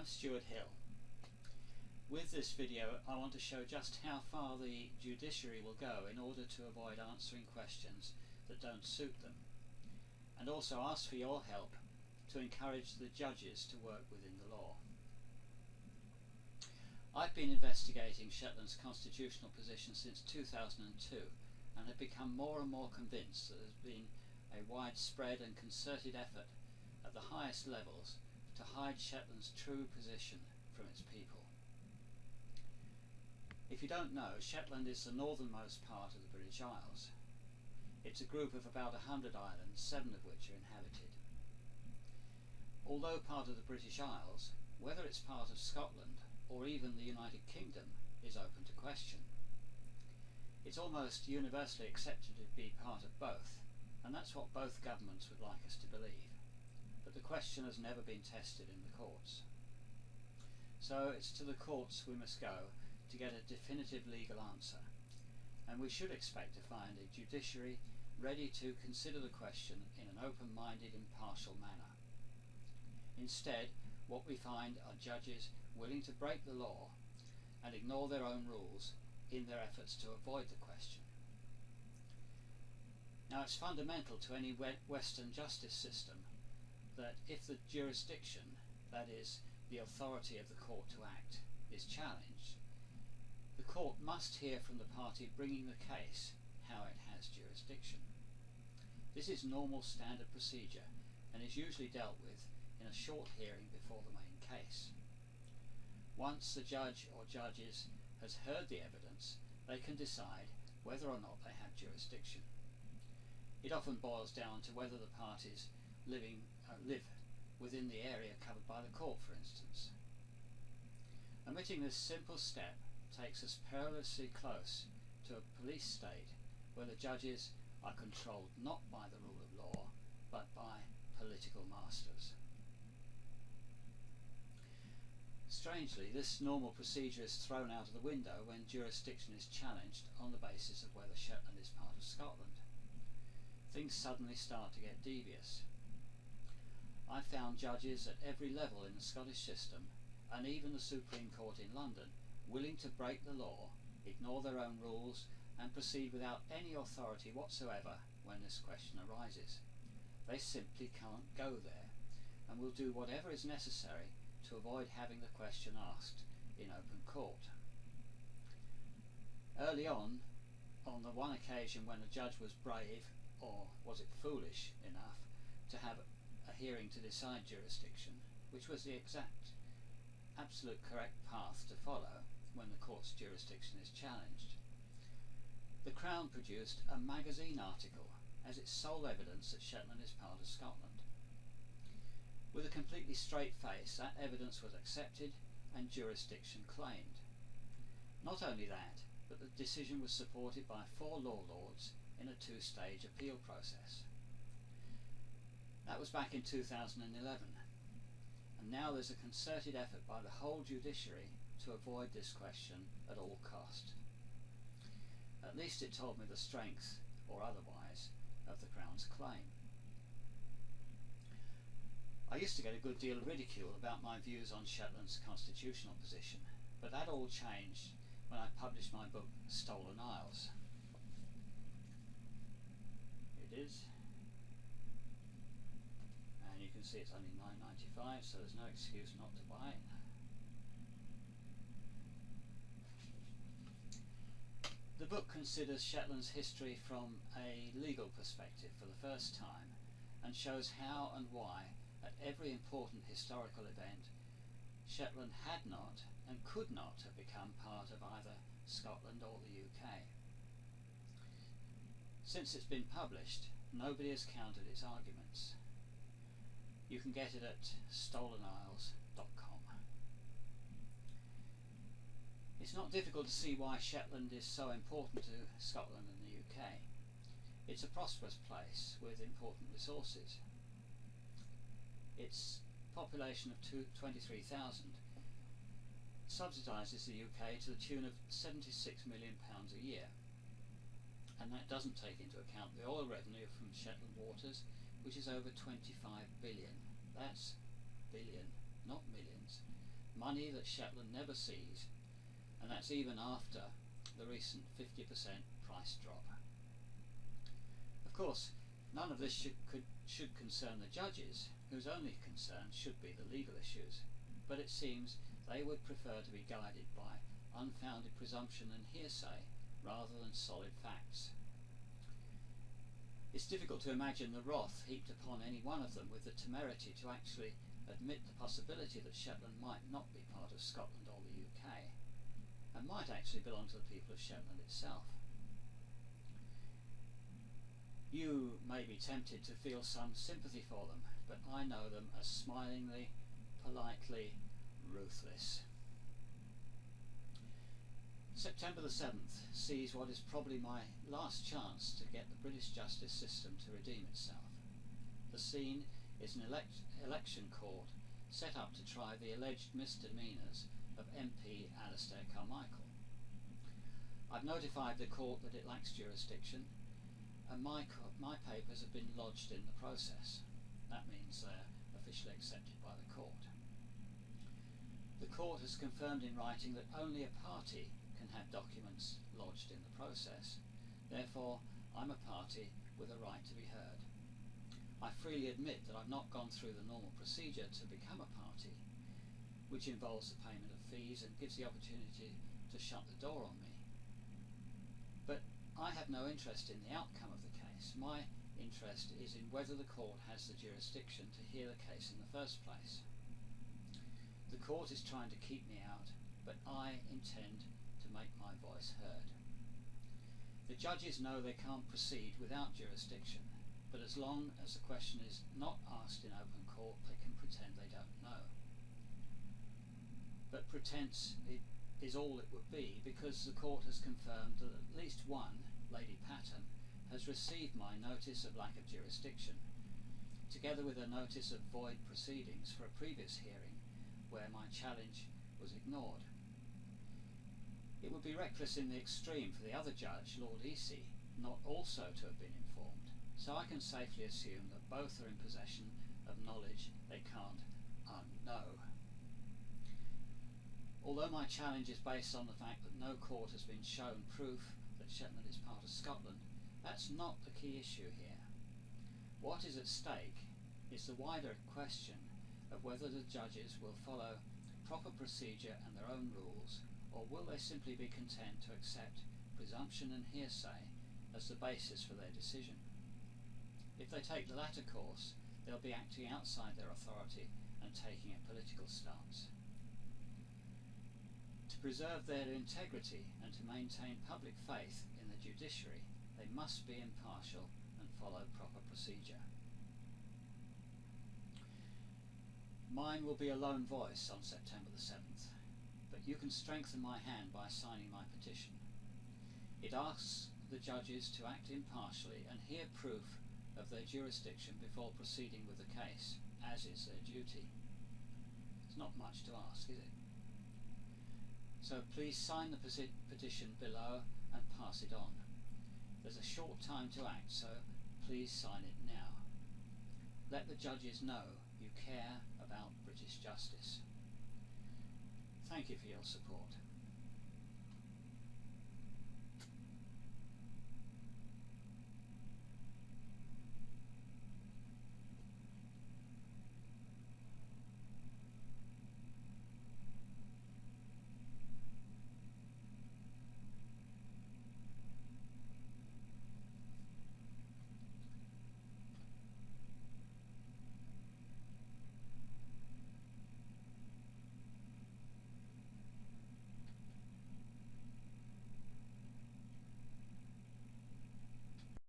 I'm Stuart Hill. With this video I want to show just how far the judiciary will go in order to avoid answering questions that don't suit them, and also ask for your help to encourage the judges to work within the law. I've been investigating Shetland's constitutional position since 2002 and have become more and more convinced that there's been a widespread and concerted effort at the highest levels to hide Shetland's true position from its people. If you don't know, Shetland is the northernmost part of the British Isles. It's a group of about 100 islands, 7 of which are inhabited. Although part of the British Isles, whether it's part of Scotland or even the United Kingdom is open to question. It's almost universally accepted to be part of both, and that's what both governments would like us to believe. But the question has never been tested in the courts. So it's to the courts we must go to get a definitive legal answer, and we should expect to find a judiciary ready to consider the question in an open-minded, impartial manner. Instead, what we find are judges willing to break the law and ignore their own rules in their efforts to avoid the question. Now, it's fundamental to any Western justice system that if the jurisdiction, that is, the authority of the court to act, is challenged, the court must hear from the party bringing the case how it has jurisdiction. This is normal standard procedure and is usually dealt with in a short hearing before the main case. Once the judge or judges has heard the evidence, they can decide whether or not they have jurisdiction. It often boils down to whether the parties live within the area covered by the court, for instance. Omitting this simple step takes us perilously close to a police state where the judges are controlled not by the rule of law but by political masters. Strangely, this normal procedure is thrown out of the window when jurisdiction is challenged on the basis of whether Shetland is part of Scotland. Things suddenly start to get devious. I've found judges at every level in the Scottish system, and even the Supreme Court in London, willing to break the law, ignore their own rules, and proceed without any authority whatsoever when this question arises. They simply can't go there, and will do whatever is necessary to avoid having the question asked in open court. Early on the one occasion when a judge was brave, or was it foolish enough, to have a hearing to decide jurisdiction, which was the absolute correct path to follow when the court's jurisdiction is challenged, the Crown produced a magazine article as its sole evidence that Shetland is part of Scotland. With a completely straight face, that evidence was accepted and jurisdiction claimed. Not only that, but the decision was supported by 4 law lords in a 2-stage appeal process. That was back in 2011, and now there's a concerted effort by the whole judiciary to avoid this question at all cost. At least it told me the strength, or otherwise, of the Crown's claim. I used to get a good deal of ridicule about my views on Shetland's constitutional position, but that all changed when I published my book Stolen Isles. It is, and you can see it's only £9.95, so there's no excuse not to buy it. The book considers Shetland's history from a legal perspective for the first time, and shows how and why at every important historical event Shetland had not and could not have become part of either Scotland or the UK. Since it's been published, nobody has countered its arguments. You can get it at stolenisles.com. It's not difficult to see why Shetland is so important to Scotland and the UK. It's a prosperous place with important resources. Its population of 23,000 subsidises the UK to the tune of £76 million a year, and that doesn't take into account the oil revenue from Shetland waters, which is over 25 billion. That's billion, not millions. money that Shetland never sees, and that's even after the recent 50% price drop. Of course, none of this should concern the judges, whose only concern should be the legal issues, but it seems they would prefer to be guided by unfounded presumption and hearsay rather than solid facts. It's difficult to imagine the wrath heaped upon any one of them with the temerity to actually admit the possibility that Shetland might not be part of Scotland or the UK, and might actually belong to the people of Shetland itself. You may be tempted to feel some sympathy for them, but I know them as smilingly, politely ruthless. September the 7th sees what is probably my last chance to get the British justice system to redeem itself. The scene is an election court set up to try the alleged misdemeanours of MP Alastair Carmichael. I've notified the court that it lacks jurisdiction, and my papers have been lodged in the process. That means they're officially accepted by the court. The court has confirmed in writing that only a party can have documents lodged in the process. Therefore, I'm a party with a right to be heard. I freely admit that I've not gone through the normal procedure to become a party, which involves the payment of fees and gives the opportunity to shut the door on me. But I have no interest in the outcome of the case. My interest is in whether the court has the jurisdiction to hear the case in the first place. The court is trying to keep me out, but I intend to make my voice heard. The judges know they can't proceed without jurisdiction, but as long as the question is not asked in open court, they can pretend they don't know. But pretense is all it would be, because the court has confirmed that at least one, Lady Patten, has received my notice of lack of jurisdiction, together with a notice of void proceedings for a previous hearing where my challenge was ignored. It would be reckless in the extreme for the other judge, Lord Easy, not also to have been informed, so I can safely assume that both are in possession of knowledge they can't unknow. Although my challenge is based on the fact that no court has been shown proof that Shetland is part of Scotland, that's not the key issue here. What is at stake is the wider question of whether the judges will follow proper procedure and their own rules, or will they simply be content to accept presumption and hearsay as the basis for their decision. If they take the latter course, they'll be acting outside their authority and taking a political stance. To preserve their integrity and to maintain public faith in the judiciary, they must be impartial and follow proper procedure. Mine will be a lone voice on September the 7th, but you can strengthen my hand by signing my petition. It asks the judges to act impartially and hear proof of their jurisdiction before proceeding with the case, as is their duty. It's not much to ask, is it? So please sign the petition below and pass it on. There's a short time to act, so please sign it now. Let the judges know you care about British justice. Thank you for your support.